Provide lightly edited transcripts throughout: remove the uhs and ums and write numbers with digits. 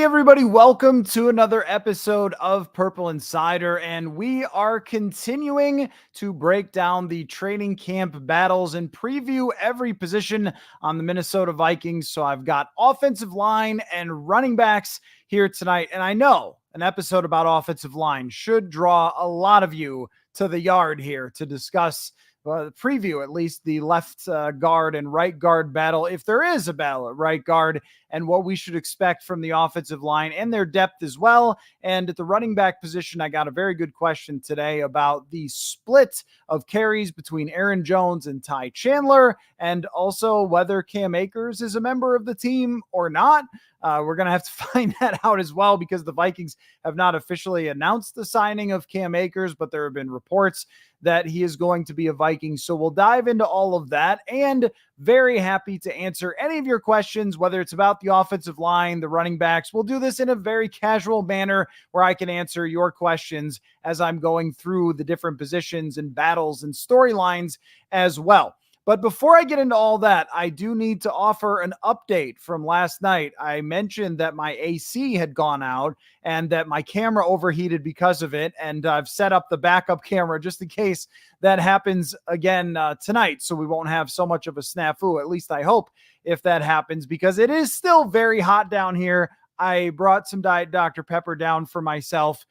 everybody, welcome to another episode of Purple Insider, and we are continuing to break down the training camp battles and preview every position on the Minnesota Vikings. So I've got offensive line and running backs here tonight, and I know an episode about offensive line should draw a lot of you to the yard here to discuss preview at least the left guard and right guard battle, if there is a battle at right guard, and what we should expect from the offensive line and their depth as well. And at the running back position, I got a very good question today about the split of carries between Aaron Jones and Ty Chandler, and also whether Cam Akers is a member of the team or not. We're going to have to find that out as well, because the Vikings have not officially announced the signing of Cam Akers, but there have been reports that he is going to be a Viking. So we'll dive into all of that, and very happy to answer any of your questions, whether it's about the offensive line, the running backs. We'll do this in a very casual manner where I can answer your questions as I'm going through the different positions and battles and storylines as well. But before I get into all that, I do need to offer an update from last night. I mentioned that my AC had gone out and that my camera overheated because of it, and I've set up the backup camera just in case that happens again tonight, so we won't have so much of a snafu, at least I hope, if that happens, because it is still very hot down here. I brought some Diet Dr. Pepper down for myself,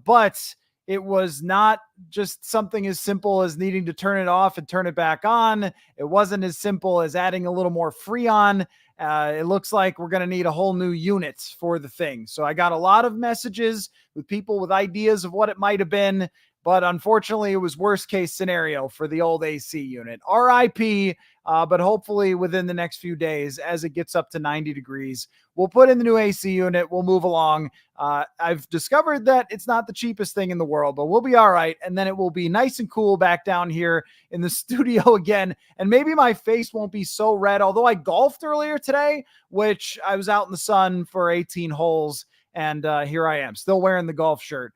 but it was not just something as simple as needing to turn it off and turn it back on. It wasn't as simple as adding a little more Freon. It looks like we're going to need a whole new unit for the thing. So I got a lot of messages with people with ideas of what it might have been, but unfortunately it was worst case scenario for the old AC unit. RIP, but hopefully within the next few days, as it gets up to 90 degrees, we'll put in the new AC unit. We'll move along. I've discovered that it's not the cheapest thing in the world, but we'll be all right. And then it will be nice and cool back down here in the studio again. And maybe my face won't be so red, although I golfed earlier today, which I was out in the sun for 18 holes. And here I am, still wearing the golf shirt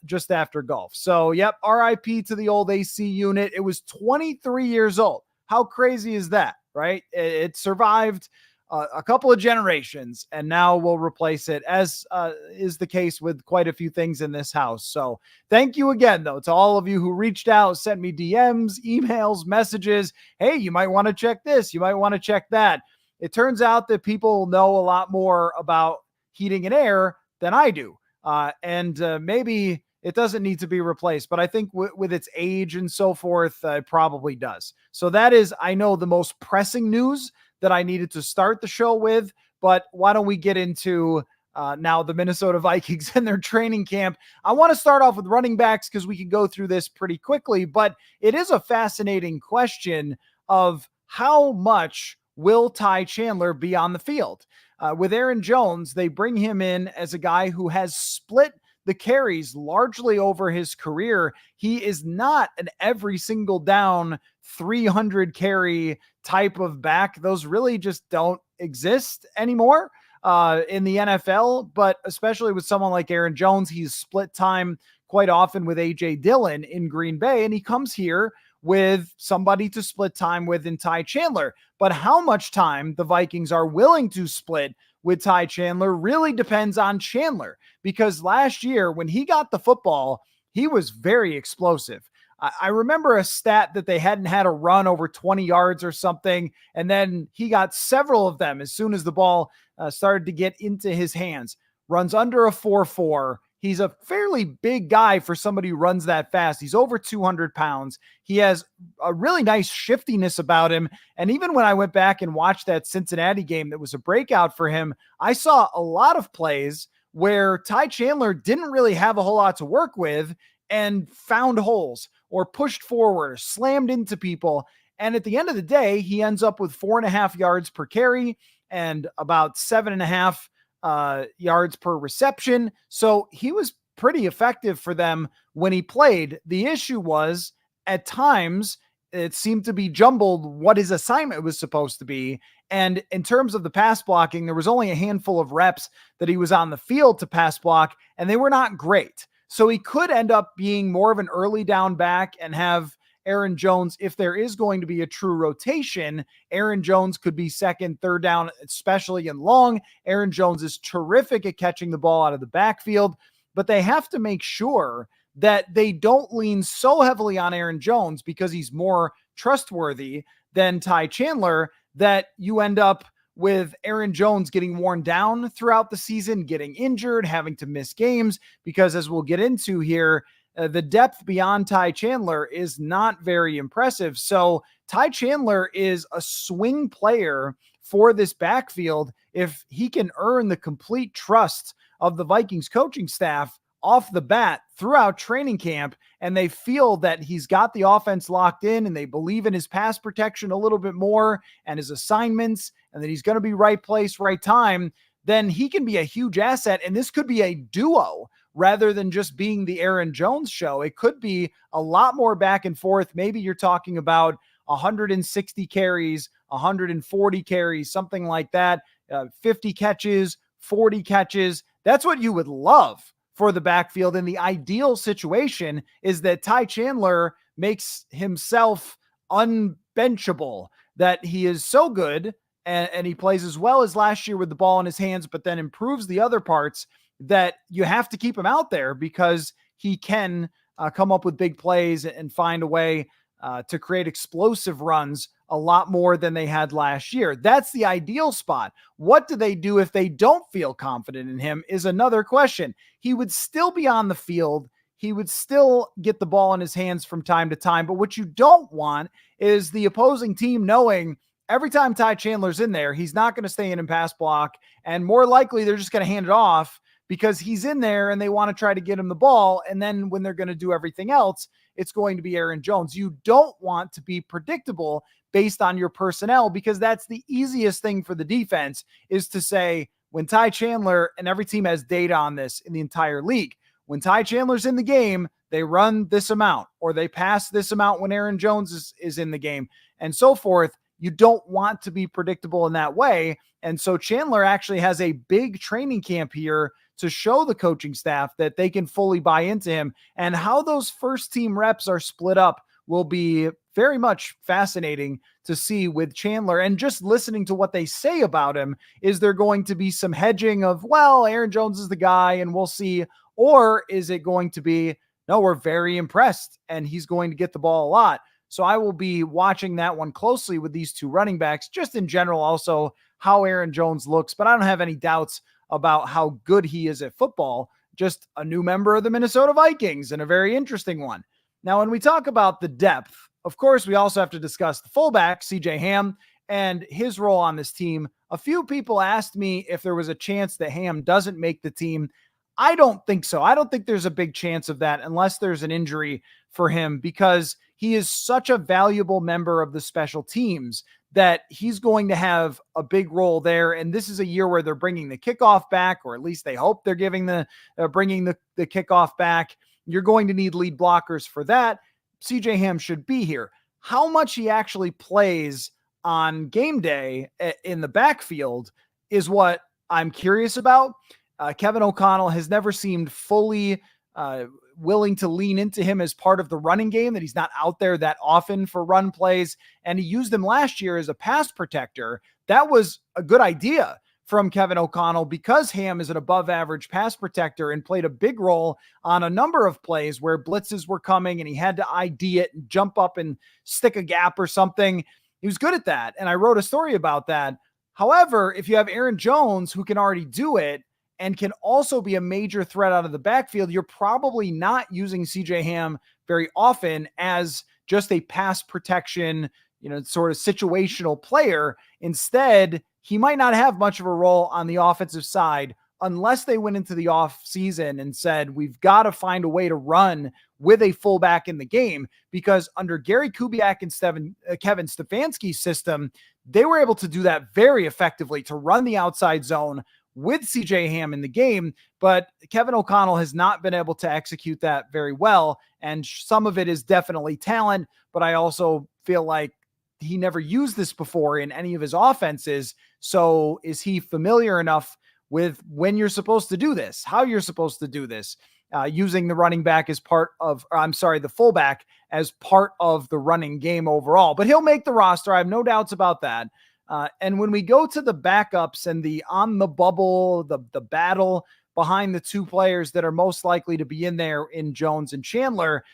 just after golf. So, yep, RIP to the old AC unit. It was 23 years old. How crazy is that, right? It survived a couple of generations, and now we'll replace it, as is the case with quite a few things in this house. So thank you again, though, to all of you who reached out, sent me DMs, emails, messages. Hey, you might want to check this. You might want to check that. It turns out that people know a lot more about heating and air than I do. And maybe it doesn't need to be replaced, but I think with its age and so forth, it probably does. So that is, I know, the most pressing news that I needed to start the show with. But why don't we get into now the Minnesota Vikings and their training camp? I want to start off with running backs because we can go through this pretty quickly, but it is a fascinating question of how much will Ty Chandler be on the field? With Aaron Jones, they bring him in as a guy who has split the carries largely over his career. He is not an every single down 300 carry type of back. Those really just don't exist anymore in the NFL, but especially with someone like Aaron Jones, he's split time quite often with A.J. Dillon in Green Bay, and he comes here with somebody to split time with in Ty Chandler. But how much time the Vikings are willing to split with Ty Chandler really depends on Chandler, because last year when he got the football, he was very explosive. I remember a stat that they hadn't had a run over 20 yards or something, and then he got several of them as soon as the ball started to get into his hands. Runs under a 4.4. He's a fairly big guy for somebody who runs that fast. He's over 200 pounds. He has a really nice shiftiness about him. And even when I went back and watched that Cincinnati game that was a breakout for him, I saw a lot of plays where Ty Chandler didn't really have a whole lot to work with and found holes or pushed forward or slammed into people. And at the end of the day, he ends up with 4.5 yards per carry and about 7.5 yards per reception. So he was pretty effective for them when he played. The issue was at times it seemed to be jumbled what his assignment was supposed to be. And in terms of the pass blocking, there was only a handful of reps that he was on the field to pass block, and they were not great. So he could end up being more of an early down back and have Aaron Jones, if there is going to be a true rotation, Aaron Jones could be second, third down, especially in long. Aaron Jones is terrific at catching the ball out of the backfield, but they have to make sure that they don't lean so heavily on Aaron Jones because he's more trustworthy than Ty Chandler that you end up with Aaron Jones getting worn down throughout the season, getting injured, having to miss games, because as we'll get into here, the depth beyond Ty Chandler is not very impressive. So Ty Chandler is a swing player for this backfield. If he can earn the complete trust of the Vikings coaching staff off the bat throughout training camp, and they feel that he's got the offense locked in and they believe in his pass protection a little bit more and his assignments and that he's going to be right place, right time, then he can be a huge asset. And this could be a duo rather than just being the Aaron Jones show. It could be a lot more back and forth. Maybe you're talking about 160 carries, 140 carries, something like that, 50 catches, 40 catches. That's what you would love for the backfield. And the ideal situation is that Ty Chandler makes himself unbenchable, that he is so good and he plays as well as last year with the ball in his hands, but then improves the other parts, that you have to keep him out there because he can come up with big plays and find a way to create explosive runs a lot more than they had last year. That's the ideal spot. What do they do if they don't feel confident in him is another question. He would still be on the field. He would still get the ball in his hands from time to time. But what you don't want is the opposing team knowing every time Ty Chandler's in there, he's not going to stay in pass block. And more likely, they're just going to hand it off because he's in there and they want to try to get him the ball. And then when they're going to do everything else, it's going to be Aaron Jones. You don't want to be predictable based on your personnel, because that's the easiest thing for the defense, is to say, when Ty Chandler, and every team has data on this in the entire league, when Ty Chandler's in the game, they run this amount or they pass this amount when Aaron Jones is in the game and so forth. You don't want to be predictable in that way. And so Chandler actually has a big training camp here to show the coaching staff that they can fully buy into him. And how those first team reps are split up will be very much fascinating to see with Chandler. And just listening to what they say about him, is there going to be some hedging of, well, Aaron Jones is the guy and we'll see, or is it going to be, no, we're very impressed and he's going to get the ball a lot. So I will be watching that one closely with these two running backs, just in general, also how Aaron Jones looks, but I don't have any doubts about how good he is at football. Just a new member of the Minnesota Vikings and a very interesting one. Now, when we talk about the depth, of course, we also have to discuss the fullback, CJ Ham, and his role on this team. A few people asked me if there was a chance that Ham doesn't make the team. I don't think so. I don't think there's a big chance of that unless there's an injury for him, because he is such a valuable member of the special teams that he's going to have a big role there. And this is a year where they're bringing the kickoff back, or at least they hope they're bringing the kickoff back. You're going to need lead blockers for that. CJ Ham should be here. How much he actually plays on game day in the backfield is what I'm curious about. Kevin O'Connell has never seemed fully willing to lean into him as part of the running game, that he's not out there that often for run plays. And he used him last year as a pass protector. That was a good idea from Kevin O'Connell, because Ham is an above average pass protector and played a big role on a number of plays where blitzes were coming and he had to ID it and jump up and stick a gap or something. He was good at that. And I wrote a story about that. However, if you have Aaron Jones who can already do it and can also be a major threat out of the backfield, you're probably not using CJ Ham very often as just a pass protection, sort of situational player. Instead, he might not have much of a role on the offensive side unless they went into the off season and said, we've got to find a way to run with a fullback in the game, because under Gary Kubiak and Kevin Stefanski's system, they were able to do that very effectively, to run the outside zone with CJ Ham in the game. But Kevin O'Connell has not been able to execute that very well. And some of it is definitely talent, but I also feel like he never used this before in any of his offenses. So is he familiar enough with when you're supposed to do this, how you're supposed to do this? using the running back as part of, the fullback as part of the running game overall. But he'll make the roster. I have no doubts about that. And when we go to the backups and the on the bubble, the battle behind the two players that are most likely to be in there in Jones and Chandler,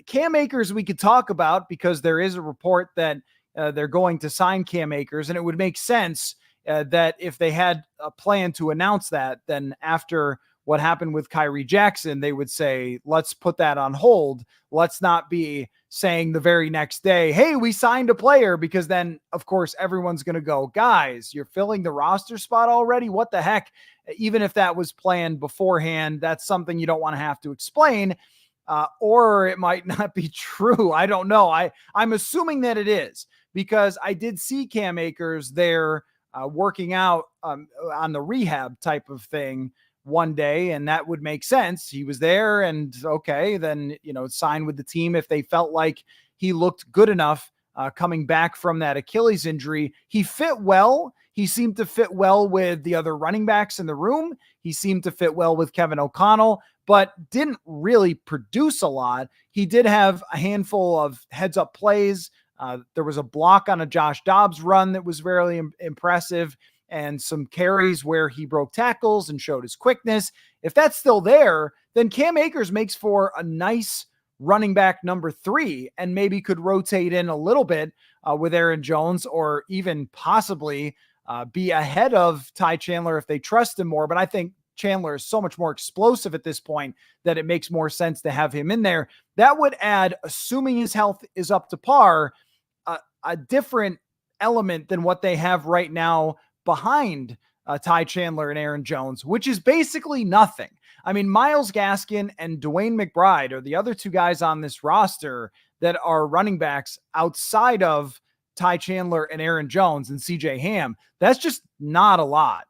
Cam Akers we could talk about because there is a report that they're going to sign Cam Akers, and it would make sense that if they had a plan to announce that, then after what happened with Kyrie Jackson, they would say, let's put that on hold. Let's not be saying the very next day, hey, we signed a player, because then, of course, everyone's going to go, guys, you're filling the roster spot already? What the heck? Even if that was planned beforehand, that's something you don't want to have to explain. Or it might not be true. I don't know. I'm assuming that it is, because I did see Cam Akers there working out on the rehab type of thing one day, and that would make sense. He was there, and okay, then, sign with the team if they felt like he looked good enough coming back from that Achilles injury. He fit well. He seemed to fit well with the other running backs in the room. He seemed to fit well with Kevin O'Connell, but didn't really produce a lot. He did have a handful of heads-up plays. There was a block on a Josh Dobbs run that was very impressive, and some carries where he broke tackles and showed his quickness. If that's still there, then Cam Akers makes for a nice running back number 3, and maybe could rotate in a little bit with Aaron Jones, or even possibly be ahead of Ty Chandler if they trust him more. But I think Chandler is so much more explosive at this point that it makes more sense to have him in there. That would add, assuming his health is up to par, a different element than what they have right now behind Ty Chandler and Aaron Jones, which is basically nothing. I mean, Myles Gaskin and Dwayne McBride are the other two guys on this roster that are running backs outside of Ty Chandler and Aaron Jones and CJ Ham. That's just not a lot.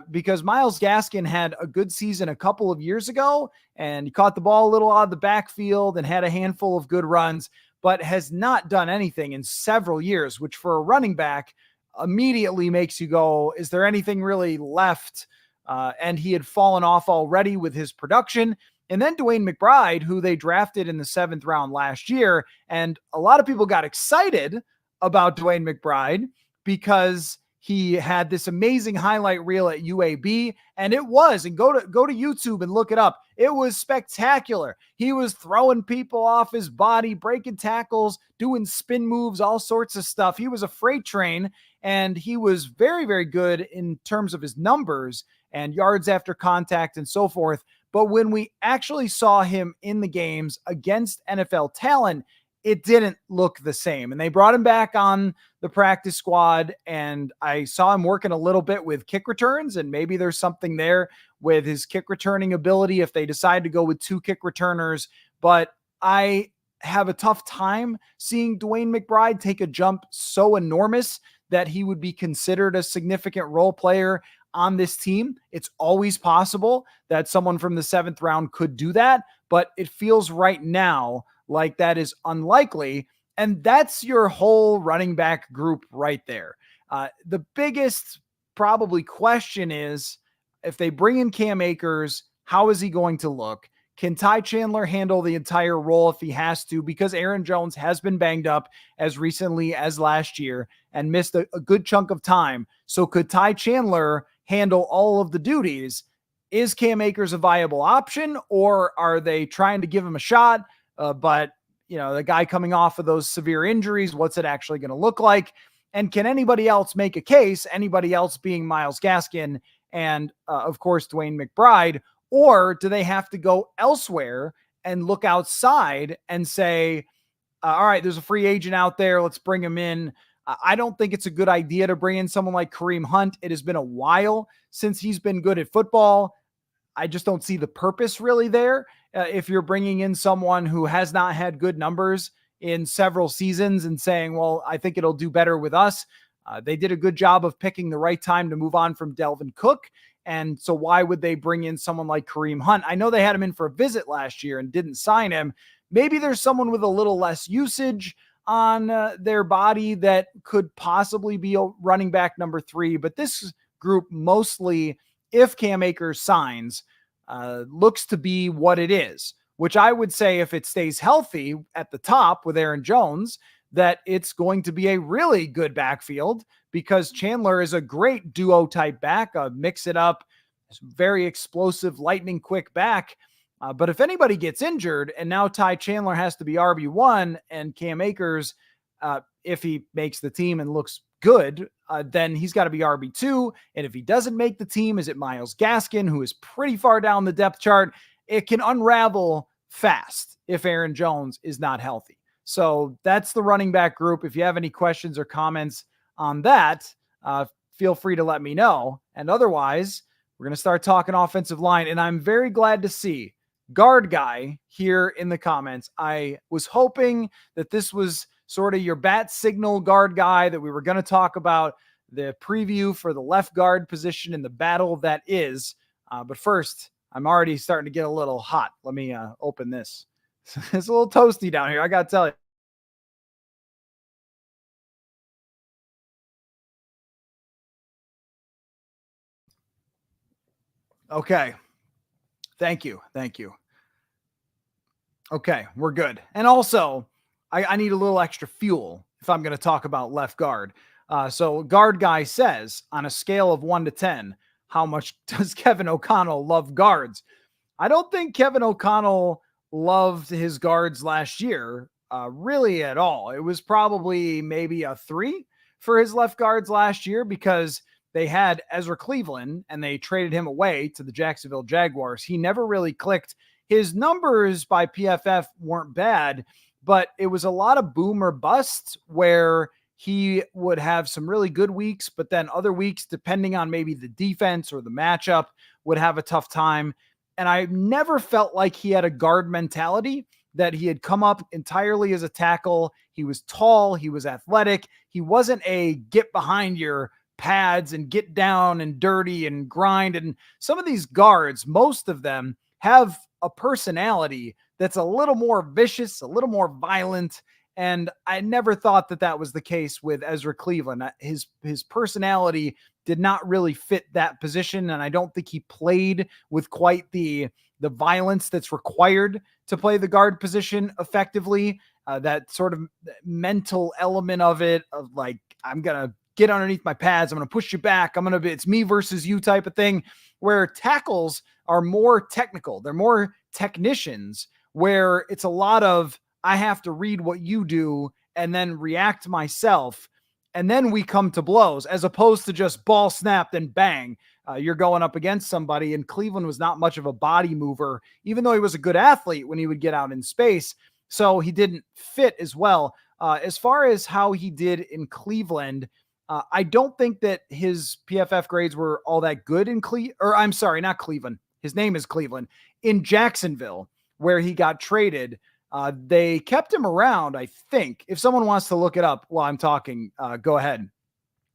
Because Myles Gaskin had a good season a couple of years ago, and he caught the ball a little out of the backfield and had a handful of good runs, but has not done anything in several years, which for a running back immediately makes you go, is there anything really left? And he had fallen off already with his production. And then Dwayne McBride, who they drafted in the 7th round last year. And a lot of people got excited about Dwayne McBride because he had this amazing highlight reel at UAB, and it was, and go to YouTube and look it up. It was spectacular. He was throwing people off his body, breaking tackles, doing spin moves, all sorts of stuff. He was a freight train, and he was very, very good in terms of his numbers and yards after contact and so forth. But when we actually saw him in the games against NFL talent, it didn't look the same. And they brought him back on the practice squad, and I saw him working a little bit with kick returns, and maybe there's something there with his kick returning ability if they decide to go with 2 kick returners. But I have a tough time seeing Dwayne McBride take a jump so enormous that he would be considered a significant role player on this team. It's always possible that someone from the 7th round could do that, but it feels right now like that is unlikely. And that's your whole running back group right there. The biggest probably question is, if they bring in Cam Akers, how is he going to look? Can Ty Chandler handle the entire role if he has to? Because Aaron Jones has been banged up as recently as last year and missed a good chunk of time. So could Ty Chandler handle all of the duties? Is Cam Akers a viable option, or are they trying to give him a shot? But, the guy coming off of those severe injuries, what's it actually going to look like? And can anybody else make a case, anybody else being Myles Gaskin and, of course, Dwayne McBride? Or do they have to go elsewhere and look outside and say, all right, there's a free agent out there, let's bring him in? I don't think it's a good idea to bring in someone like Kareem Hunt. It has been a while since he's been good at football. I just don't see the purpose really there. If you're bringing in someone who has not had good numbers in several seasons and saying, well, I think it'll do better with us. They did a good job of picking the right time to move on from Delvin Cook. And so why would they bring in someone like Kareem Hunt? I know they had him in for a visit last year and didn't sign him. Maybe there's someone with a little less usage on their body that could possibly be a running back number 3. But this group mostly, if Cam Akers signs, looks to be what it is, which I would say if it stays healthy at the top with Aaron Jones, that it's going to be a really good backfield because Chandler is a great duo type back, mix it up, very explosive, lightning quick back. But if anybody gets injured and now Ty Chandler has to be RB1 and Cam Akers, if he makes the team and looks good, then he's got to be RB2. And if he doesn't make the team, is it Myles Gaskin, who is pretty far down the depth chart? It can unravel fast if Aaron Jones is not healthy. So that's the running back group. If you have any questions or comments on that, feel free to let me know. And otherwise, we're going to start talking offensive line. And I'm very glad to see Guard Guy here in the comments. I was hoping that this was sort of your bat signal Guard Guy, that we were going to talk about the preview for the left guard position in the battle that is. But first, I'm already starting to get a little hot. Let me open this. It's a little toasty down here, I got to tell you. Okay. Thank you. Okay, we're good. And also, I need a little extra fuel if I'm going to talk about left guard. So Guard Guy says, on a scale of 1 to 10, how much does Kevin O'Connell love guards? I don't think Kevin O'Connell loved his guards last year, really at all. It was probably maybe a 3 for his left guards last year because they had Ezra Cleveland and they traded him away to the Jacksonville Jaguars. He never really clicked. His numbers by PFF weren't bad, but it was a lot of boom or bust where he would have some really good weeks, but then other weeks, depending on maybe the defense or the matchup, would have a tough time. And I never felt like he had a guard mentality, that he had come up entirely as a tackle. He was tall. He was athletic. He wasn't a get behind your pads and get down and dirty and grind. And some of these guards, most of them have a personality that's a little more vicious, a little more violent. And I never thought that that was the case with Ezra Cleveland. His personality did not really fit that position. And I don't think he played with quite the violence that's required to play the guard position effectively. That sort of mental element of it, of like, I'm going to get underneath my pads, I'm going to push you back, it's me versus you type of thing, where tackles are more technical. They're more technicians, where it's a lot of, I have to read what you do and then react myself. And then we come to blows, as opposed to just ball snapped and bang. You're going up against somebody, and Cleveland was not much of a body mover, even though he was a good athlete when he would get out in space. So he didn't fit as well. As far as how he did in Cleveland, I don't think that his PFF grades were all that good in not Cleveland. His name is Cleveland. In Jacksonville, where he got traded, they kept him around, I think. If someone wants to look it up while I'm talking, go ahead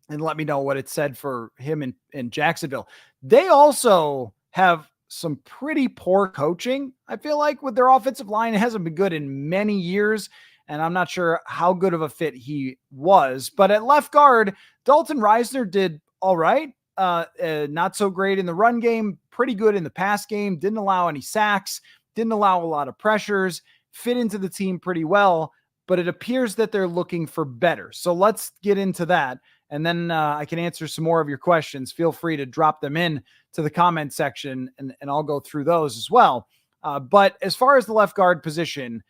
and let me know what it said for him in Jacksonville. They also have some pretty poor coaching, I feel like, with their offensive line. It hasn't been good in many years, and I'm not sure how good of a fit he was. But at left guard, Dalton Risner did all right. Not so great in the run game, pretty good in the pass game, didn't allow any sacks, didn't allow a lot of pressures, fit into the team pretty well, but it appears that they're looking for better. So let's get into that, and then I can answer some more of your questions. Feel free to drop them in to the comment section, and I'll go through those as well. But as far as the left guard position,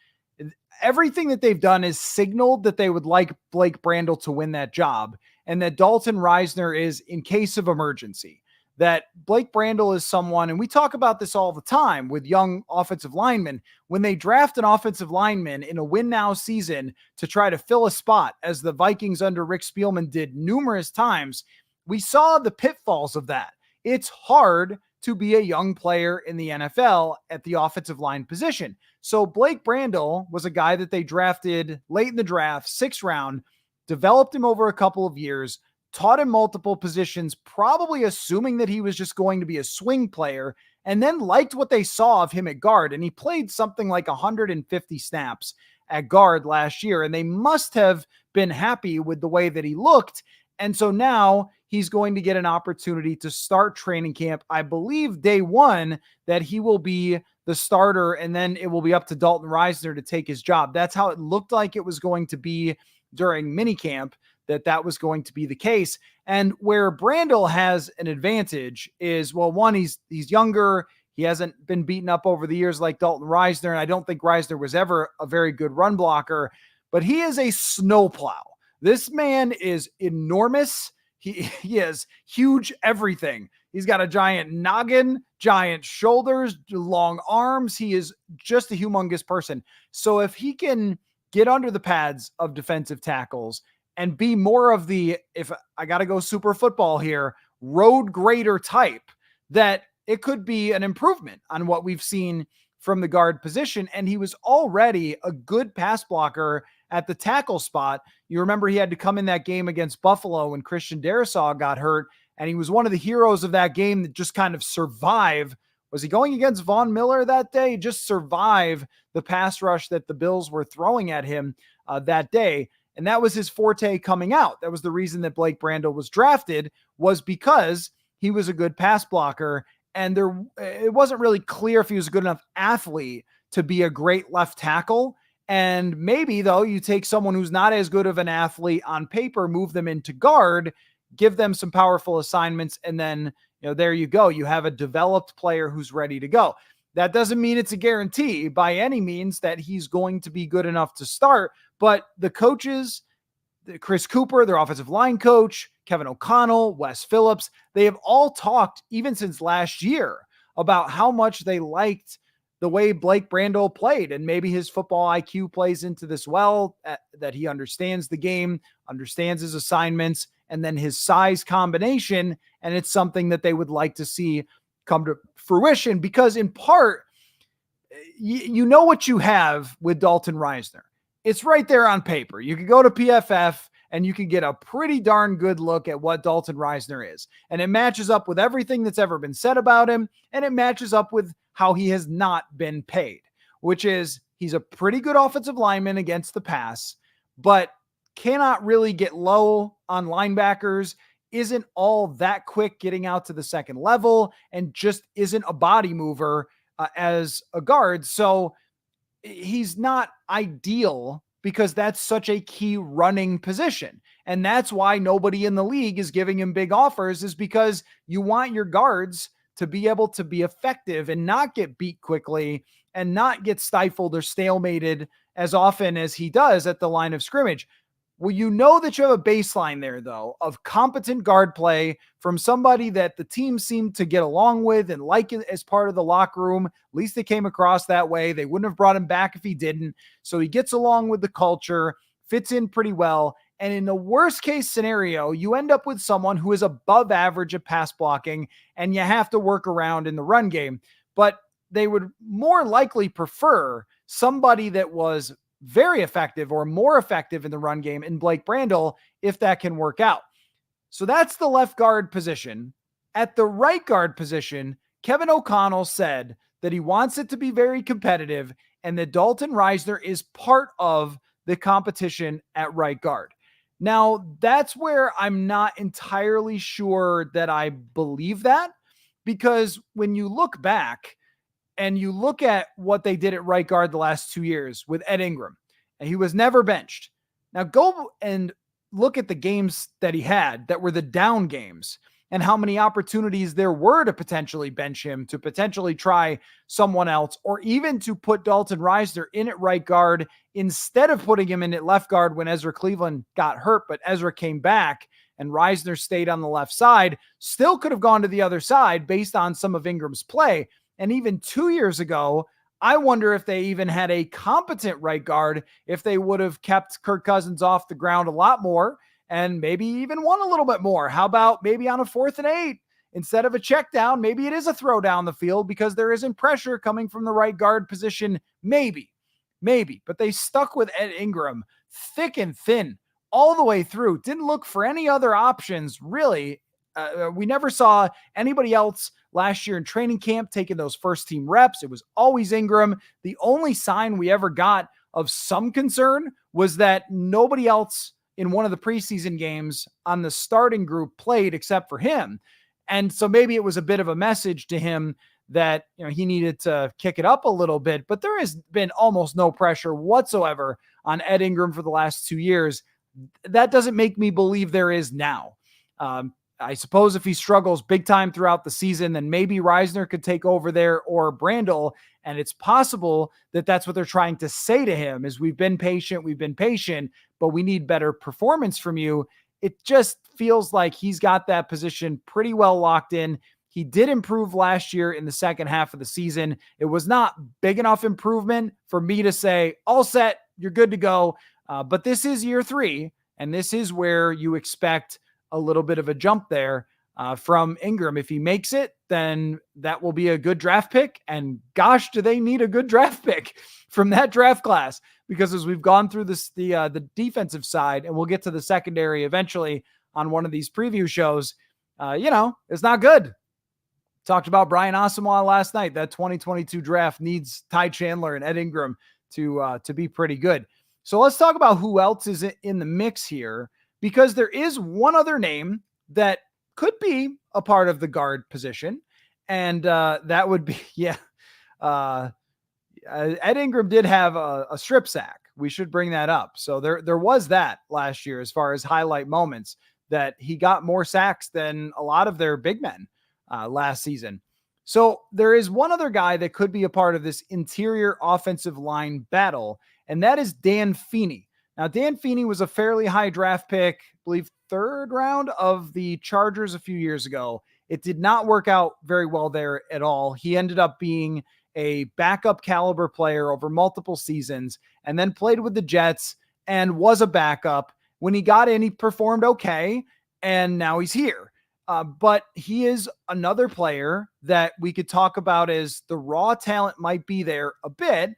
everything that they've done is signaled that they would like Blake Brandel to win that job, and that Dalton Risner is in case of emergency. That Blake Brandel is someone, and we talk about this all the time with young offensive linemen, when they draft an offensive lineman in a win now season to try to fill a spot, as the Vikings under Rick Spielman did numerous times, we saw the pitfalls of that. It's hard to be a young player in the NFL at the offensive line position. So Blake Brandel was a guy that they drafted late in the draft, 6th round, developed him over a couple of years, taught him multiple positions, probably assuming that he was just going to be a swing player, and then liked what they saw of him at guard. And he played something like 150 snaps at guard last year, and they must have been happy with the way that he looked. And so now he's going to get an opportunity to start training camp. I believe day one that he will be the starter, and then it will be up to Dalton Risner to take his job. That's how it looked like it was going to be during minicamp, that was going to be the case. And where Brandel has an advantage is, well, one, he's younger. He hasn't been beaten up over the years like Dalton Risner, and I don't think Risner was ever a very good run blocker, but he is a snowplow. This man is enormous. He has huge everything. He's got a giant noggin, giant shoulders, long arms. He is just a humongous person. So if he can get under the pads of defensive tackles and be more of the, if I got to go super football here, road grader type, that it could be an improvement on what we've seen from the guard position. And he was already a good pass blocker at the tackle spot. You remember he had to come in that game against Buffalo when Christian Darrisaw got hurt, and he was one of the heroes of that game that just kind of survived. Was he going against Von Miller that day? Just survive the pass rush that the Bills were throwing at him that day. And that was his forte coming out. That was the reason that Blake Brandel was drafted, was because he was a good pass blocker. And it wasn't really clear if he was a good enough athlete to be a great left tackle. And maybe, though, you take someone who's not as good of an athlete on paper, move them into guard, give them some powerful assignments, and then, there you go. You have a developed player who's ready to go. That doesn't mean it's a guarantee by any means that he's going to be good enough to start, but the coaches, Chris Cooper, their offensive line coach, Kevin O'Connell, Wes Phillips, they have all talked, even since last year, about how much they liked the way Blake Brandel played, and maybe his football IQ plays into this well, that he understands the game, understands his assignments, and then his size combination, and it's something that they would like to see come to fruition, because in part, you know what you have with Dalton Risner. It's right there on paper. You can go to PFF and you can get a pretty darn good look at what Dalton Risner is. And it matches up with everything that's ever been said about him. And it matches up with how he has not been paid, which is he's a pretty good offensive lineman against the pass, but cannot really get low on linebackers, isn't all that quick getting out to the second level, and just isn't a body mover as a guard. So he's not ideal, because that's such a key running position. And that's why nobody in the league is giving him big offers, is because you want your guards to be able to be effective and not get beat quickly and not get stifled or stalemated as often as he does at the line of scrimmage. Well, you know that you have a baseline there, though, of competent guard play from somebody that the team seemed to get along with and like as part of the locker room. At least they came across that way. They wouldn't have brought him back if he didn't. So he gets along with the culture, fits in pretty well. And in the worst case scenario, you end up with someone who is above average at pass blocking, and you have to work around in the run game. But they would more likely prefer somebody that was very effective or more effective in the run game in Blake Brandel, if that can work out. So that's the left guard position. At the right guard position, Kevin O'Connell said that he wants it to be very competitive and that Dalton Risner is part of the competition at right guard. Now, that's where I'm not entirely sure that I believe that, because when you look back and you look at what they did at right guard the last 2 years with Ed Ingram, and he was never benched. Now go and look at the games that he had that were the down games, and how many opportunities there were to potentially bench him, to potentially try someone else, or even to put Dalton Risner in at right guard instead of putting him in at left guard when Ezra Cleveland got hurt. But Ezra came back and Risner stayed on the left side. Still could have gone to the other side based on some of Ingram's play. And even 2 years ago, I wonder if they even had a competent right guard, if they would have kept Kirk Cousins off the ground a lot more and maybe even won a little bit more. How about maybe on a 4th and 8, instead of a check down, maybe it is a throw down the field because there isn't pressure coming from the right guard position. Maybe, but they stuck with Ed Ingram thick and thin all the way through. Didn't look for any other options, really. We never saw anybody else last year in training camp taking those first team reps. It was always Ingram. The only sign we ever got of some concern was that nobody else in one of the preseason games on the starting group played except for him. And so maybe it was a bit of a message to him that, he needed to kick it up a little bit, but there has been almost no pressure whatsoever on Ed Ingram for the last 2 years. That doesn't make me believe there is now. I suppose if he struggles big time throughout the season, then maybe Risner could take over there, or Brandel. And it's possible that that's what they're trying to say to him is we've been patient, but we need better performance from you. It just feels like he's got that position pretty well locked in. He did improve last year in the second half of the season. It was not big enough improvement for me to say, all set, you're good to go. But this is year 3, and this is where you expect a little bit of a jump there from Ingram. If he makes it, then that will be a good draft pick. And gosh, do they need a good draft pick from that draft class? Because as we've gone through this, the defensive side, and we'll get to the secondary eventually on one of these preview shows, it's not good. Talked about Brian Asamoah last night. That 2022 draft needs Ty Chandler and Ed Ingram to be pretty good. So let's talk about who else is in the mix here, because there is one other name that could be a part of the guard position. And that would be, Ed Ingram did have a strip sack. We should bring that up. So there was that last year as far as highlight moments, that he got more sacks than a lot of their big men last season. So there is one other guy that could be a part of this interior offensive line battle, and that is Dan Feeney. Now, Dan Feeney was a fairly high draft pick, I believe 3rd round of the Chargers a few years ago. It did not work out very well there at all. He ended up being a backup caliber player over multiple seasons, and then played with the Jets and was a backup. When he got in, he performed okay, and now he's here. But he is another player that we could talk about as the raw talent might be there a bit.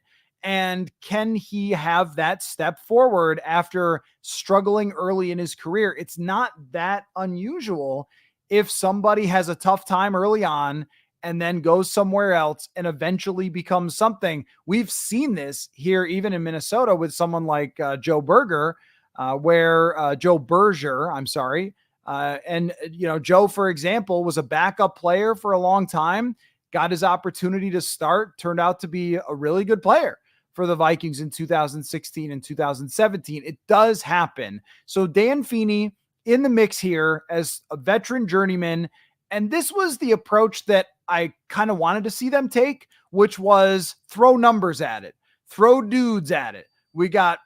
And can he have that step forward after struggling early in his career? It's not that unusual if somebody has a tough time early on and then goes somewhere else and eventually becomes something. We've seen this here, even in Minnesota, with someone like Joe Berger, Joe Berger, I'm sorry. Joe, for example, was a backup player for a long time, got his opportunity to start, turned out to be a really good player for the Vikings in 2016 and 2017. It does happen. So Dan Feeney in the mix here as a veteran journeyman. And this was the approach that I kind of wanted to see them take, which was throw numbers at it, throw dudes at it. We got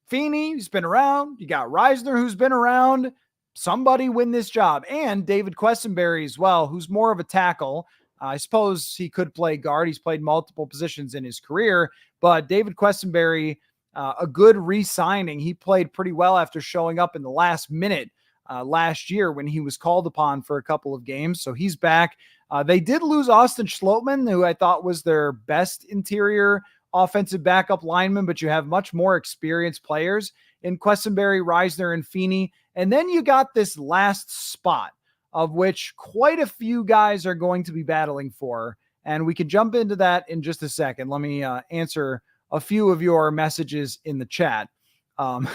Feeney, who's been around. You got Risner, who's been around. Somebody win this job. And David Quessenberry as well, who's more of a tackle. I suppose he could play guard. He's played multiple positions in his career. But David Quessenberry, a good re-signing. He played pretty well after showing up in the last minute last year when he was called upon for a couple of games. So he's back. They did lose Austin Schlottman, who I thought was their best interior offensive backup lineman, but you have much more experienced players in Quessenberry, Risner, and Feeney. And then you got this last spot, of which quite a few guys are going to be battling for. And we can jump into that in just a second. Let me answer a few of your messages in the chat. I'm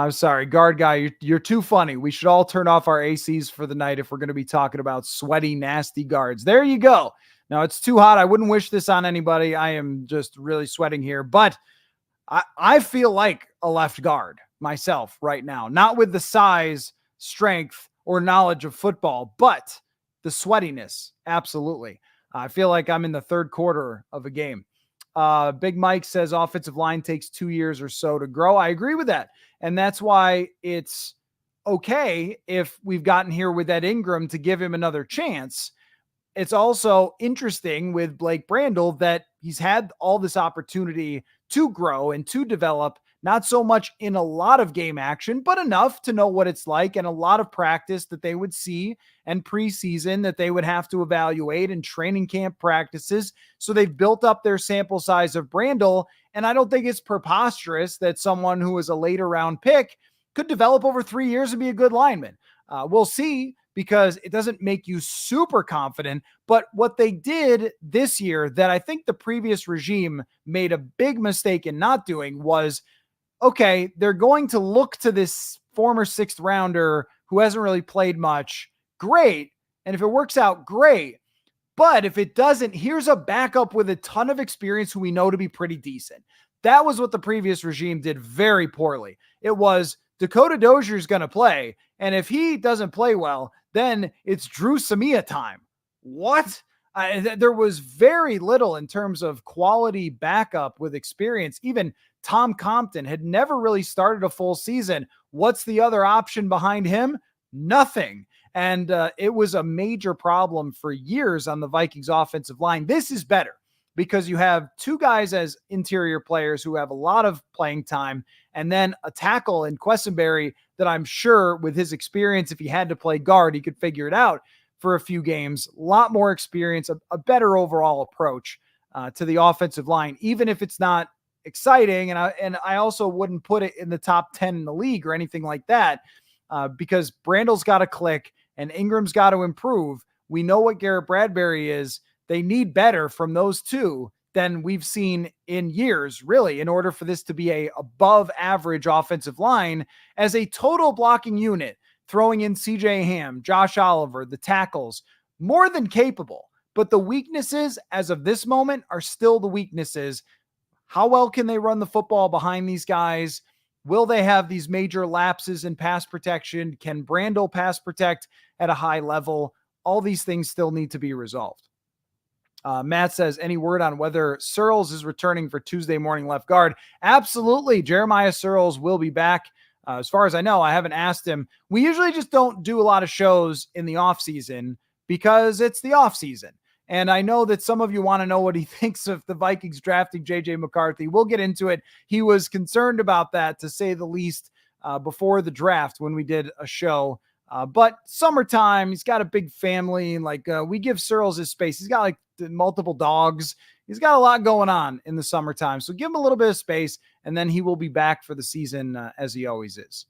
sorry, guard guy, you're too funny. We should all turn off our ACs for the night if we're going to be talking about sweaty, nasty guards. There you go. Now, it's too hot. I wouldn't wish this on anybody. I am just really sweating here. But I feel like a left guard myself right now. Not with the size, strength, or knowledge of football, but the sweatiness. Absolutely. I feel like I'm in the third quarter of a game. Big Mike says offensive line takes 2 years or so to grow. I agree with that. And that's why it's okay if we've gotten here with Ed Ingram to give him another chance. It's also interesting with Blake Brandel that he's had all this opportunity to grow and to develop, not so much in a lot of game action, but enough to know what it's like, and a lot of practice that they would see and preseason that they would have to evaluate, and training camp practices. So they've built up their sample size of Brandel. And I don't think it's preposterous that someone who is a later round pick could develop over 3 years and be a good lineman. We'll see, because it doesn't make you super confident. But what they did this year that I think the previous regime made a big mistake in not doing was, okay, they're going to look to this former 6th rounder who hasn't really played much. Great. And if it works out, great. But if it doesn't, here's a backup with a ton of experience who we know to be pretty decent. That was what the previous regime did very poorly. It was Dakota Dozier's going to play. And if he doesn't play well, then it's Drew Samia time. What? There was very little in terms of quality backup with experience. Even Tom Compton had never really started a full season. What's the other option behind him? Nothing. And it was a major problem for years on the Vikings offensive line. This is better because you have two guys as interior players who have a lot of playing time, and then a tackle in Quessenberry that I'm sure with his experience, if he had to play guard, he could figure it out for a few games. A lot more experience, a better overall approach to the offensive line, even if it's not exciting. And I also wouldn't put it in the top 10 in the league or anything like that because Brandel's got to click and Ingram's got to improve. We know what Garrett Bradbury is. They need better from those two than we've seen in years, really, in order for this to be a above average offensive line as a total blocking unit, throwing in CJ Ham, Josh Oliver, the tackles, more than capable. But the weaknesses as of this moment are still the weaknesses. How well can they run the football behind these guys? Will they have these major lapses in pass protection? Can Brandel pass protect at a high level? All these things still need to be resolved. Matt says, any word on whether Searles is returning for Tuesday morning left guard? Absolutely. Jeremiah Searles will be back. As far as I know, I haven't asked him. We usually just don't do a lot of shows in the off season because it's the off season. And I know that some of you want to know what he thinks of the Vikings drafting JJ McCarthy. We'll get into it. He was concerned about that, to say the least, before the draft when we did a show. But summertime, he's got a big family. Like we give Searles his space. He's got like multiple dogs. He's got a lot going on in the summertime. So give him a little bit of space, and then he will be back for the season as he always is.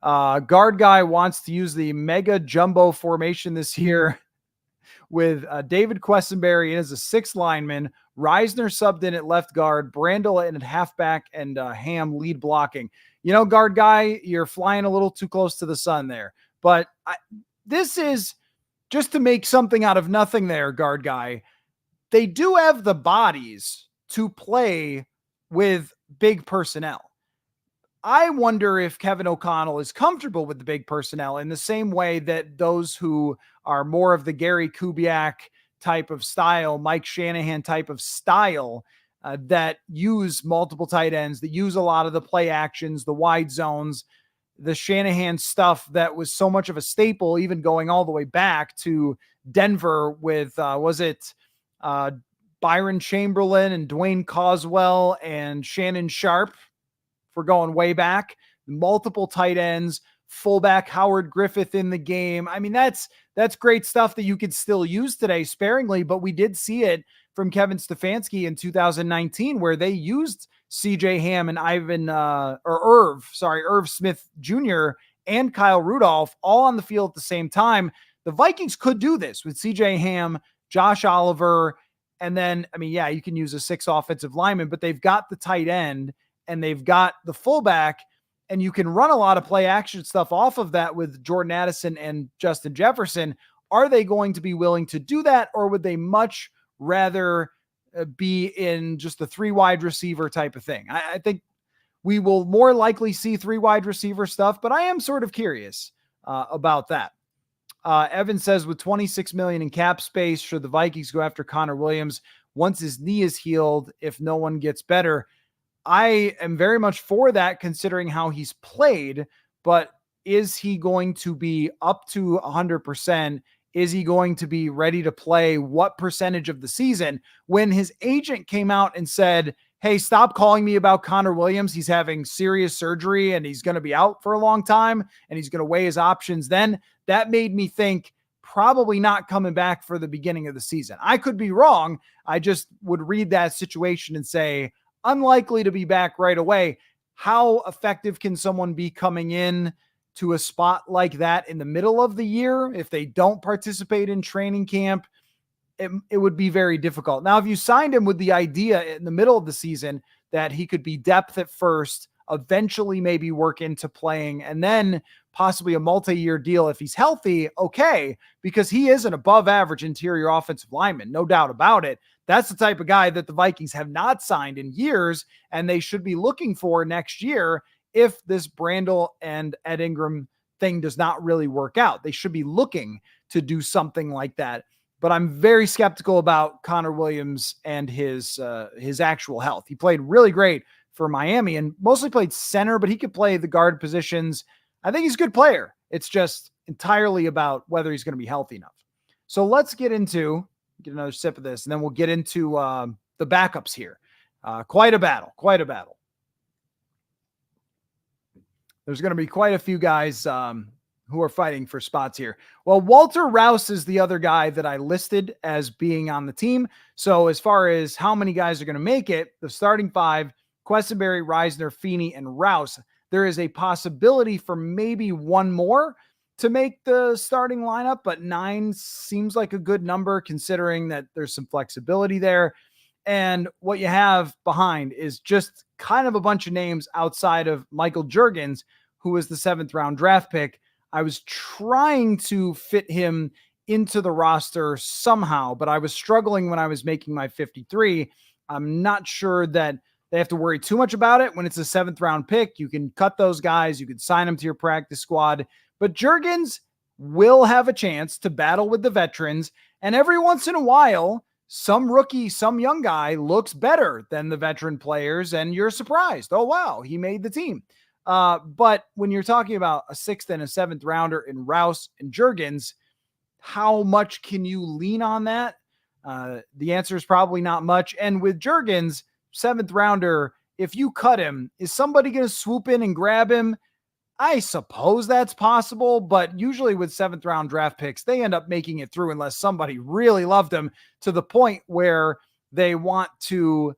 Guard guy wants to use the mega jumbo formation this year with David Quessenberry as a 6th lineman, Risner subbed in at left guard, Brandel in at halfback, and Ham lead blocking. You know, guard guy, you're flying a little too close to the sun there. But this is just to make something out of nothing there, guard guy. They do have the bodies to play with big personnel. I wonder if Kevin O'Connell is comfortable with the big personnel in the same way that those who are more of the Gary Kubiak type of style, Mike Shanahan type of style, that use multiple tight ends, that use a lot of the play actions, the wide zones, the Shanahan stuff that was so much of a staple, even going all the way back to Denver with, Byron Chamberlain and Dwayne Coswell and Shannon Sharp. We're going way back, multiple tight ends, fullback Howard Griffith in the game. I mean, that's great stuff that you could still use today sparingly, but we did see it from Kevin Stefanski in 2019, where they used CJ Ham and Irv Smith Jr. and Kyle Rudolph all on the field at the same time. The Vikings could do this with CJ Ham, Josh Oliver, and then, I mean, yeah, you can use a 6 offensive lineman, but they've got the tight end and they've got the fullback, and you can run a lot of play action stuff off of that with Jordan Addison and Justin Jefferson. Are they going to be willing to do that, or would they much rather be in just the 3 wide receiver type of thing? I think we will more likely see 3 wide receiver stuff, but I am sort of curious about that. Evan says, with $26 million in cap space, should the Vikings go after Connor Williams once his knee is healed if no one gets better? I am very much for that, considering how he's played, but is he going to be up to 100%? Is he going to be ready to play what percentage of the season? When his agent came out and said, hey, stop calling me about Connor Williams, he's having serious surgery and he's going to be out for a long time and he's going to weigh his options, then that made me think probably not coming back for the beginning of the season. I could be wrong. I just would read that situation and say, unlikely to be back right away. How effective can someone be coming in to a spot like that in the middle of the year if they don't participate in training camp? It would be very difficult. Now, if you signed him with the idea in the middle of the season that he could be depth at first, eventually maybe work into playing, and then possibly a multi-year deal if he's healthy, okay, because he is an above average interior offensive lineman, no doubt about it. That's the type of guy that the Vikings have not signed in years, and they should be looking for next year if this Brandel and Ed Ingram thing does not really work out. They should be looking to do something like that. But I'm very skeptical about Connor Williams and his actual health. He played really great for Miami and mostly played center, but he could play the guard positions. I think he's a good player. It's just entirely about whether he's going to be healthy enough. So let's get another sip of this, and then we'll get into the backups here. Quite a battle. There's going to be quite a few guys who are fighting for spots here. Well, Walter Rouse is the other guy that I listed as being on the team. So as far as how many guys are going to make it, the starting five, Quessenberry, Risner, Feeney, and Rouse, there is a possibility for maybe one more to make the starting lineup, but 9 seems like a good number considering that there's some flexibility there. And what you have behind is just kind of a bunch of names outside of Michael Juergens, who was the 7th round draft pick. I was trying to fit him into the roster somehow, but I was struggling when I was making my 53. I'm not sure that they have to worry too much about it when it's a 7th round pick. You can cut those guys. You can sign them to your practice squad. But Juergens will have a chance to battle with the veterans. And every once in a while, some rookie, some young guy looks better than the veteran players, and you're surprised. Oh, wow, he made the team. But when you're talking about a 6th and a 7th rounder in Rouse and Juergens, how much can you lean on that? The answer is probably not much. And with Juergens, 7th rounder, if you cut him, is somebody going to swoop in and grab him? I suppose that's possible, but usually with 7th round draft picks, they end up making it through unless somebody really loved them to the point where they want to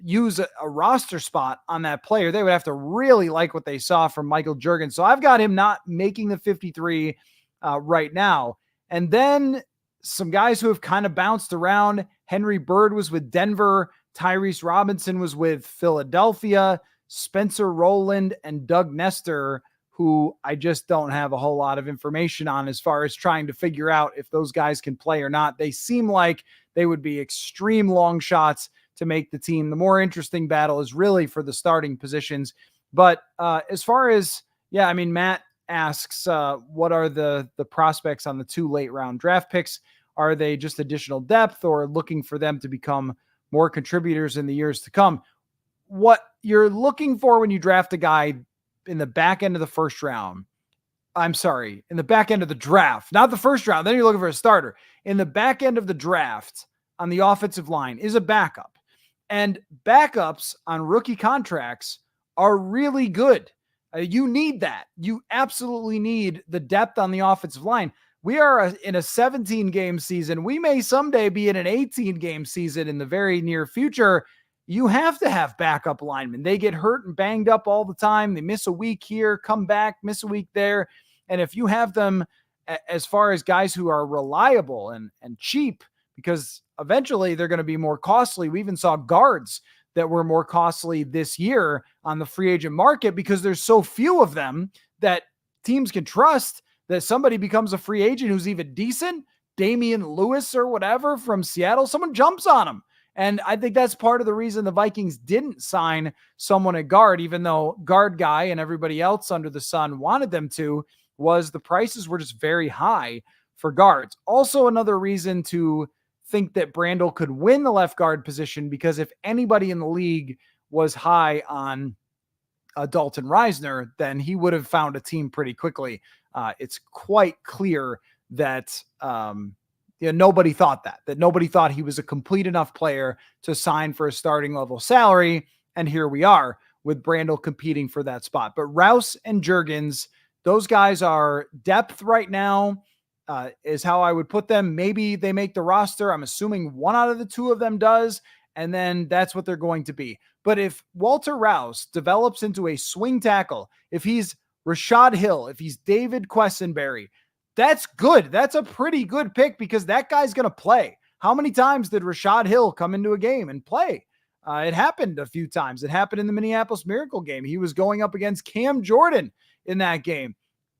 use a roster spot on that player. They would have to really like what they saw from Michael Juergens. So I've got him not making the 53 right now. And then some guys who have kind of bounced around. Henry Bird was with Denver. Tyrese Robinson was with Philadelphia. Spencer Rowland and Doug Nestor, who I just don't have a whole lot of information on as far as trying to figure out if those guys can play or not. They seem like they would be extreme long shots to make the team. The more interesting battle is really for the starting positions. But as far as, Matt asks, what are the prospects on the 2 late round draft picks? Are they just additional depth or looking for them to become more contributors in the years to come? What you're looking for when you draft a guy in the back end of the first round, in the back end of the draft, not the first round, then you're looking for a starter. In the back end of the draft on the offensive line is a backup. And backups on rookie contracts are really good. You need that. You absolutely need the depth on the offensive line. We are in a 17-game season. We may someday be in an 18-game season in the very near future. You have to have backup linemen. They get hurt and banged up all the time. They miss a week here, come back, miss a week there. And if you have them as far as guys who are reliable and cheap, because eventually they're going to be more costly. We even saw guards that were more costly this year on the free agent market because there's so few of them that teams can trust that somebody becomes a free agent who's even decent. Damian Lewis or whatever from Seattle, someone jumps on him. And I think that's part of the reason the Vikings didn't sign someone at guard, even though guard guy and everybody else under the sun wanted them to, was the prices were just very high for guards. Also, another reason to think that Brandel could win the left guard position, because if anybody in the league was high on Dalton Risner, then he would have found a team pretty quickly. It's quite clear that nobody thought that nobody thought he was a complete enough player to sign for a starting level salary. And here we are with Brandel competing for that spot. But Rouse and Juergens, those guys are depth right now, is how I would put them. Maybe they make the roster. I'm assuming one out of the 2 of them does. And then that's what they're going to be. But if Walter Rouse develops into a swing tackle, if he's Rashad Hill, if he's David Quessenberry, that's good. That's a pretty good pick because that guy's going to play. How many times did Rashad Hill come into a game and play? It happened a few times. It happened in the Minneapolis Miracle game. He was going up against Cam Jordan in that game.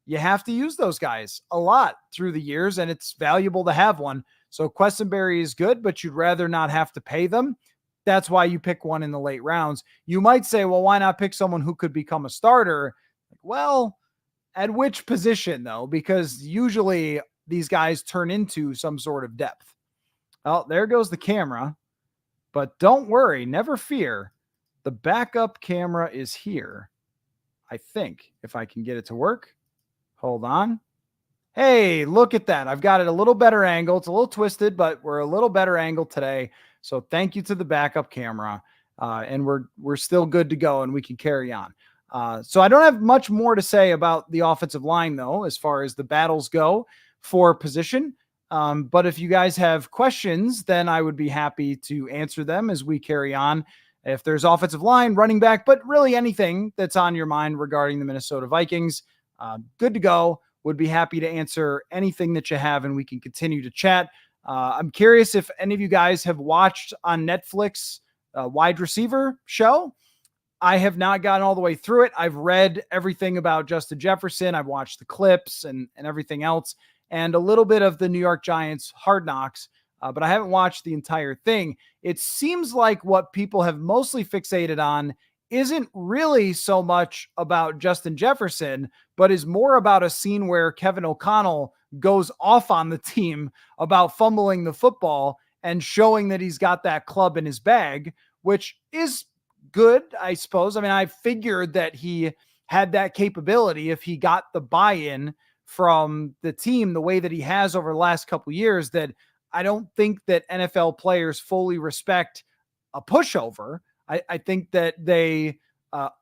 You have to use those guys a lot through the years, and it's valuable to have one. So Quessenberry is good, but you'd rather not have to pay them. That's why you pick one in the late rounds. You might say, well, why not pick someone who could become a starter? Well, at which position, though? Because usually these guys turn into some sort of depth. Oh, there goes the camera. But don't worry, never fear. The backup camera is here. I think, if I can get it to work. Hold on. Hey, look at that. I've got it a little better angle. It's a little twisted, but we're a little better angle today. So thank you to the backup camera. And we're still good to go, and we can carry on. So I don't have much more to say about the offensive line, though, as far as the battles go for position. But if you guys have questions, then I would be happy to answer them as we carry on. If there's offensive line, running back, but really anything that's on your mind regarding the Minnesota Vikings, good to go. Would be happy to answer anything that you have, and we can continue to chat. I'm curious if any of you guys have watched on Netflix wide receiver show. I have not gotten all the way through it. I've read everything about Justin Jefferson. I've watched the clips and everything else, and a little bit of the New York Giants Hard Knocks, but I haven't watched the entire thing. It seems like what people have mostly fixated on isn't really so much about Justin Jefferson, but is more about a scene where Kevin O'Connell goes off on the team about fumbling the football and showing that he's got that club in his bag, which is good, I suppose. I mean, I figured that he had that capability if he got the buy-in from the team the way that he has over the last couple of years, that I don't think that NFL players fully respect a pushover. I think that they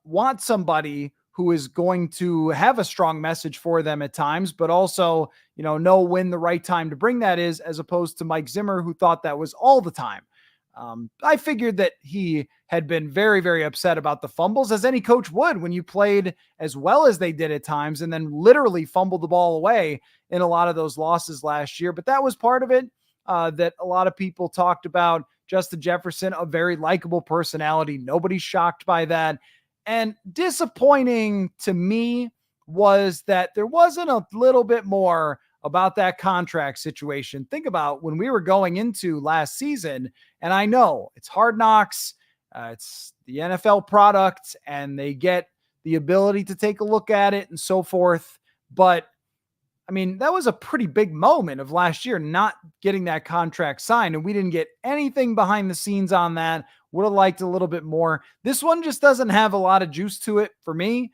want somebody who is going to have a strong message for them at times, but also, know when the right time to bring that is, as opposed to Mike Zimmer, who thought that was all the time. I figured that he had been very, very upset about the fumbles, as any coach would when you played as well as they did at times and then literally fumbled the ball away in a lot of those losses last year. But that was part of it that a lot of people talked about. Justin Jefferson, a very likable personality. Nobody's shocked by that. And disappointing to me was that there wasn't a little bit more about that contract situation. Think about when we were going into last season, and I know it's Hard Knocks, it's the NFL product, and they get the ability to take a look at it and so forth. But I mean, that was a pretty big moment of last year, not getting that contract signed, and we didn't get anything behind the scenes on that. Would have liked a little bit more. This one just doesn't have a lot of juice to it for me.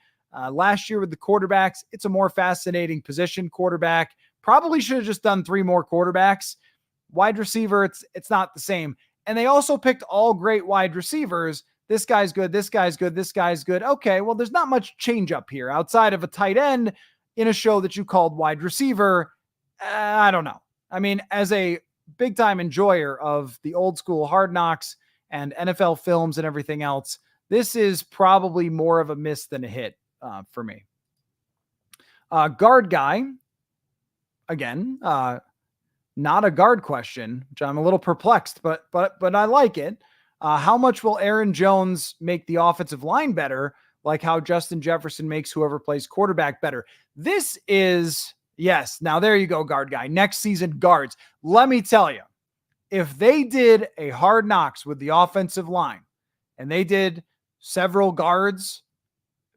Last year with the quarterbacks, it's a more fascinating position. Quarterback, probably should have just done 3 more quarterbacks. Wide receiver, it's not the same. And they also picked all great wide receivers. This guy's good, this guy's good, this guy's good. Okay, well, there's not much change up here outside of a tight end in a show that you called wide receiver. I don't know. I mean, as a big time enjoyer of the old school Hard Knocks and NFL films and everything else, this is probably more of a miss than a hit for me. Guard guy, again, not a guard question, which I'm a little perplexed, but I like it. How much will Aaron Jones make the offensive line better, like how Justin Jefferson makes whoever plays quarterback better? This is, yes, now there you go, guard guy. Next season, guards. Let me tell you, if they did a Hard Knocks with the offensive line and they did several guards,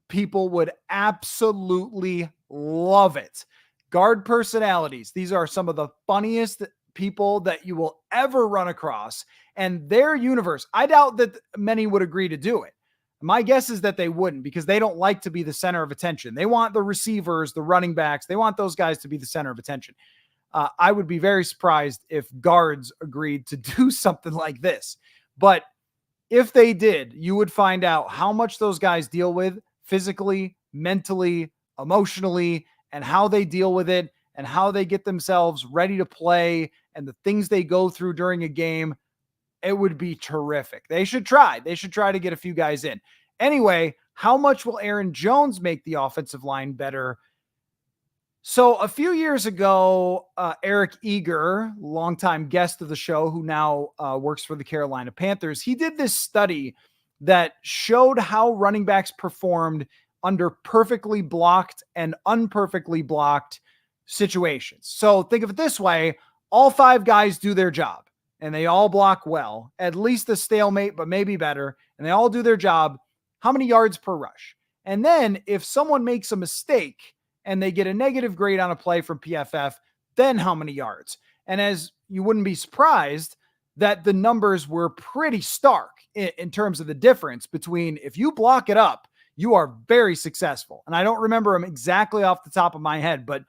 people would absolutely love it. Guard personalities. These are some of the funniest people that you will ever run across, and their universe. I doubt that many would agree to do it. My guess is that they wouldn't, because they don't like to be the center of attention. They want the receivers, the running backs. They want those guys to be the center of attention. I would be very surprised if guards agreed to do something like this. But if they did, you would find out how much those guys deal with physically, mentally, emotionally, and how they deal with it and how they get themselves ready to play and the things they go through during a game. It would be terrific. They should try. They should try to get a few guys in. Anyway, how much will Aaron Jones make the offensive line better? So a few years ago, Eric Eager, longtime guest of the show, who now works for the Carolina Panthers, he did this study that showed how running backs performed under perfectly blocked and unperfectly blocked situations. So think of it this way: all five guys do their job and they all block well, at least a stalemate, but maybe better, and they all do their job. How many yards per rush? And then if someone makes a mistake and they get a negative grade on a play from PFF, then how many yards? And as you wouldn't be surprised, that the numbers were pretty stark in terms of the difference between if you block it up, you are very successful. And I don't remember them exactly off the top of my head, but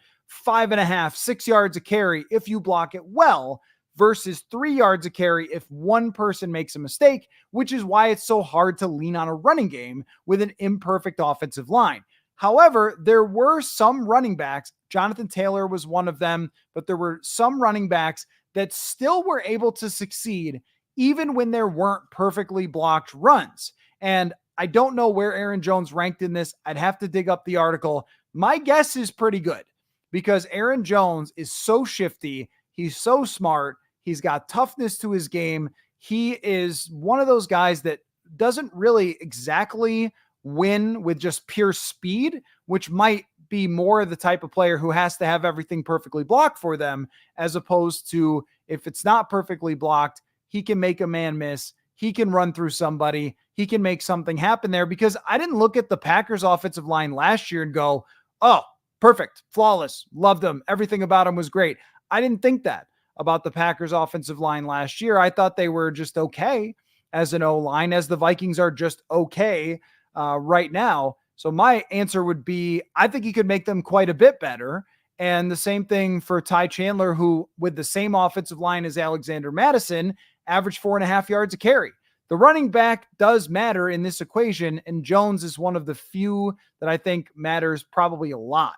5.5, 6 yards a carry if you block it well, versus 3 yards a carry if one person makes a mistake, which is why it's so hard to lean on a running game with an imperfect offensive line. However, there were some running backs, Jonathan Taylor was one of them, but there were some running backs that still were able to succeed even when there weren't perfectly blocked runs. And I don't know where Aaron Jones ranked in this. I'd have to dig up the article. My guess is pretty good because Aaron Jones is so shifty. He's so smart. He's got toughness to his game. He is one of those guys that doesn't really exactly win with just pure speed, which might be more the type of player who has to have everything perfectly blocked for them, as opposed to if it's not perfectly blocked, he can make a man miss. He can run through somebody. He can make something happen there, because I didn't look at the Packers offensive line last year and go, oh, perfect, flawless, loved them. Everything about him was great. I didn't think that about the Packers offensive line last year. I thought they were just okay as an O-line, as the Vikings are just okay right now. So my answer would be, I think he could make them quite a bit better. And the same thing for Ty Chandler, who with the same offensive line as Alexander Mattison, averaged 4.5 yards a carry. The running back does matter in this equation, and Jones is one of the few that I think matters probably a lot.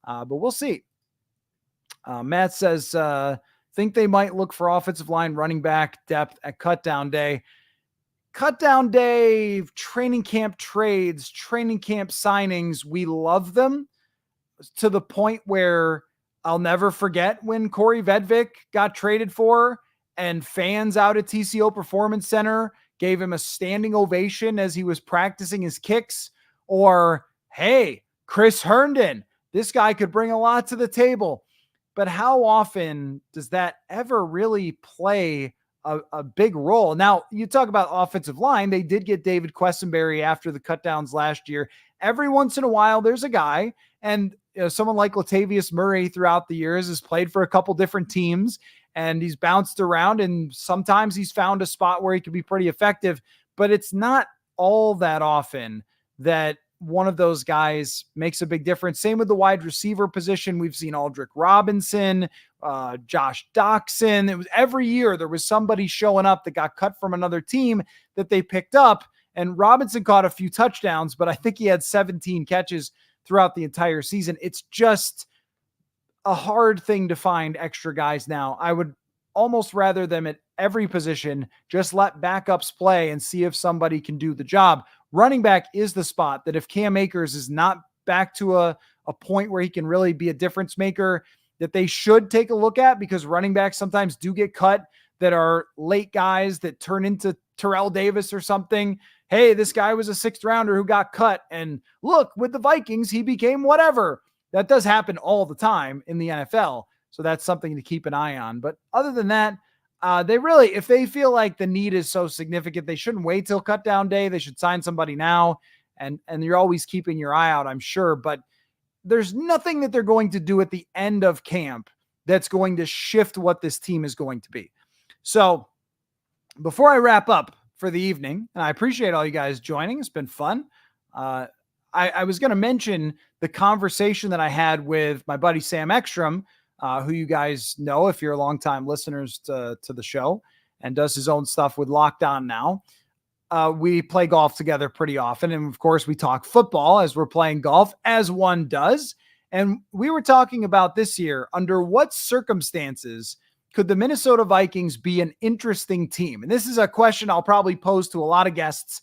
But we'll see. Matt says, think they might look for offensive line running back depth at cutdown day. Cutdown day, training camp trades, training camp signings, we love them to the point where I'll never forget when Corey Vedvik got traded for and fans out at TCO Performance Center gave him a standing ovation as he was practicing his kicks. Or, hey, Chris Herndon, this guy could bring a lot to the table. But how often does that ever really play a big role? Now, you talk about offensive line. They did get David Quessenberry after the cutdowns last year. Every once in a while, there's a guy, and someone like Latavius Murray throughout the years has played for a couple different teams, and he's bounced around, and sometimes he's found a spot where he can be pretty effective, but it's not all that often that one of those guys makes a big difference. Same with the wide receiver position. We've seen Aldrick Robinson, Josh Doxson. It was every year there was somebody showing up that got cut from another team that they picked up. And Robinson caught a few touchdowns, but I think he had 17 catches throughout the entire season. It's just a hard thing to find extra guys now. I would almost rather them at every position just let backups play and see if somebody can do the job. Running back is the spot that if Cam Akers is not back to a point where he can really be a difference maker, that they should take a look at, because running backs sometimes do get cut that are late guys that turn into Terrell Davis or something. Hey, this guy was a 6th rounder who got cut, and look, with the Vikings, he became whatever. That does happen all the time in the NFL. So that's something to keep an eye on. But other than that, they really, if they feel like the need is so significant, they shouldn't wait till cut down day. They should sign somebody now. And you're always keeping your eye out, I'm sure. But there's nothing that they're going to do at the end of camp that's going to shift what this team is going to be. So before I wrap up for the evening, and I appreciate all you guys joining, it's been fun. I was going to mention the conversation that I had with my buddy Sam Ekstrom, who you guys know if you're longtime listeners to the show, and does his own stuff with Locked On Now. We play golf together pretty often. And of course, we talk football as we're playing golf, as one does. And we were talking about this year, under what circumstances could the Minnesota Vikings be an interesting team? And this is a question I'll probably pose to a lot of guests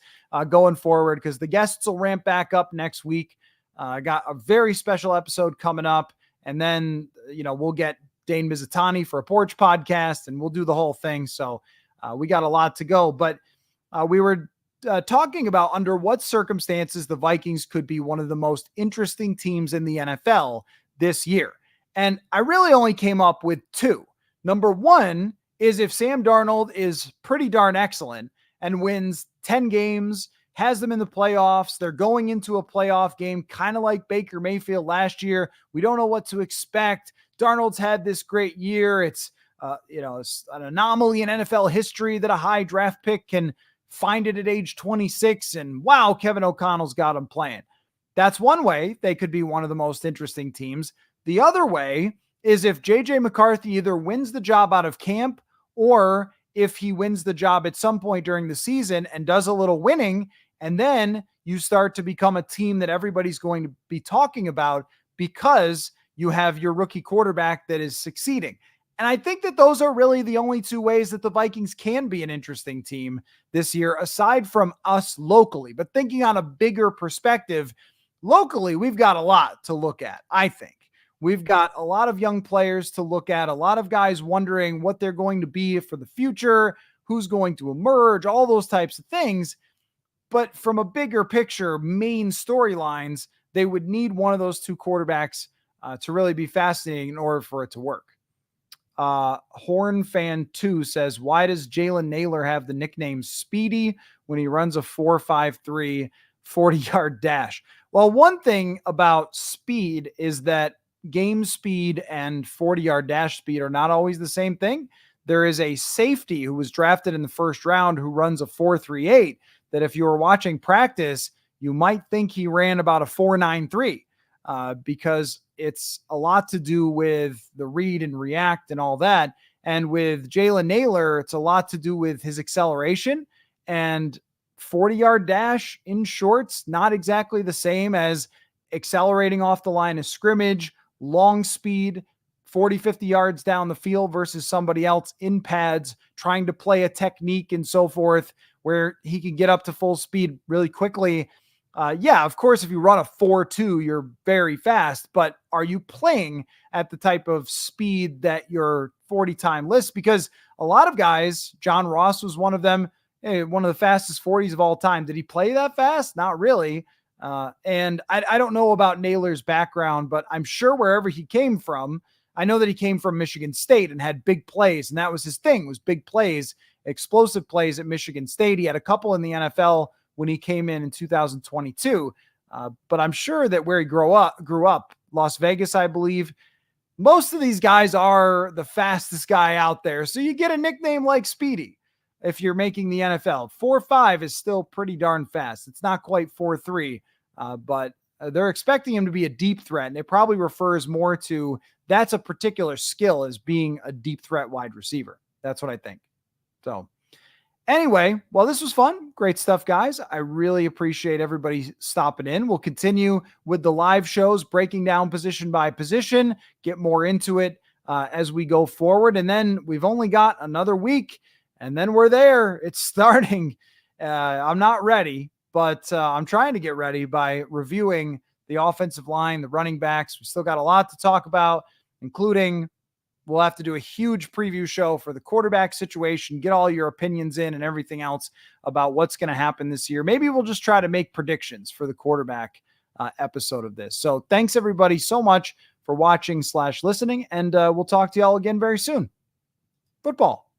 going forward, because the guests will ramp back up next week. I got a very special episode coming up, And then, we'll get Dane Mizutani for a Porch podcast, and we'll do the whole thing. So we got a lot to go. But we were talking about under what circumstances the Vikings could be one of the most interesting teams in the NFL this year. And I really only came up with two. Number one is if Sam Darnold is pretty darn excellent and wins 10 games, has them in the playoffs. They're going into a playoff game, kind of like Baker Mayfield last year. We don't know what to expect. Darnold's had this great year. It's it's an anomaly in NFL history that a high draft pick can find it at age 26. And wow, Kevin O'Connell's got him playing. That's one way they could be one of the most interesting teams. The other way is if JJ McCarthy either wins the job out of camp or if he wins the job at some point during the season and does a little winning, and then you start to become a team that everybody's going to be talking about because you have your rookie quarterback that is succeeding. And I think that those are really the only two ways that the Vikings can be an interesting team this year, aside from us locally. But thinking on a bigger perspective, locally, we've got a lot to look at, I think. We've got a lot of young players to look at, a lot of guys wondering what they're going to be for the future, who's going to emerge, all those types of things. But from a bigger picture, main storylines, they would need one of those two quarterbacks to really be fascinating in order for it to work. Horn Fan 2 says, why does Jalen Naylor have the nickname Speedy when he runs a 4.53 40-yard dash? Well, one thing about speed is that game speed and 40-yard dash speed are not always the same thing. There is a safety who was drafted in the first round who runs a 4.38 that if you were watching practice, you might think he ran about a 4.93 because it's a lot to do with the read and react and all that. And with Jalen Naylor, it's a lot to do with his acceleration, and 40-yard dash in shorts, not exactly the same as accelerating off the line of scrimmage, long speed, 40, 50 yards down the field versus somebody else in pads trying to play a technique and so forth where he can get up to full speed really quickly. Yeah, of course, if you run a 4.2, you're very fast, but are you playing at the type of speed that your 40-time lists? Because a lot of guys, John Ross was one of them, one of the fastest 40s of all time. Did he play that fast? Not really. And I don't know about Naylor's background, but I'm sure wherever he came from, I know that he came from Michigan State and had big plays, and that was his thing, was big plays, explosive plays at Michigan State. He had a couple in the NFL when he came in 2022. But I'm sure that where he grew up, Las Vegas, I believe, most of these guys are the fastest guy out there. So you get a nickname like Speedy if you're making the NFL. 4.5 is still pretty darn fast. It's not quite 4.3, but they're expecting him to be a deep threat. And it probably refers more to that's a particular skill as being a deep threat wide receiver. That's what I think. So anyway, well, this was fun. Great stuff, guys. I really appreciate everybody stopping in. We'll continue with the live shows, breaking down position by position, get more into it as we go forward. And then we've only got another week, and then we're there. It's starting. I'm not ready, but I'm trying to get ready by reviewing the offensive line, the running backs. We still got a lot to talk about, including we'll have to do a huge preview show for the quarterback situation, get all your opinions in and everything else about what's going to happen this year. Maybe we'll just try to make predictions for the quarterback episode of this. So thanks everybody so much for watching / listening, and we'll talk to y'all again very soon. Football.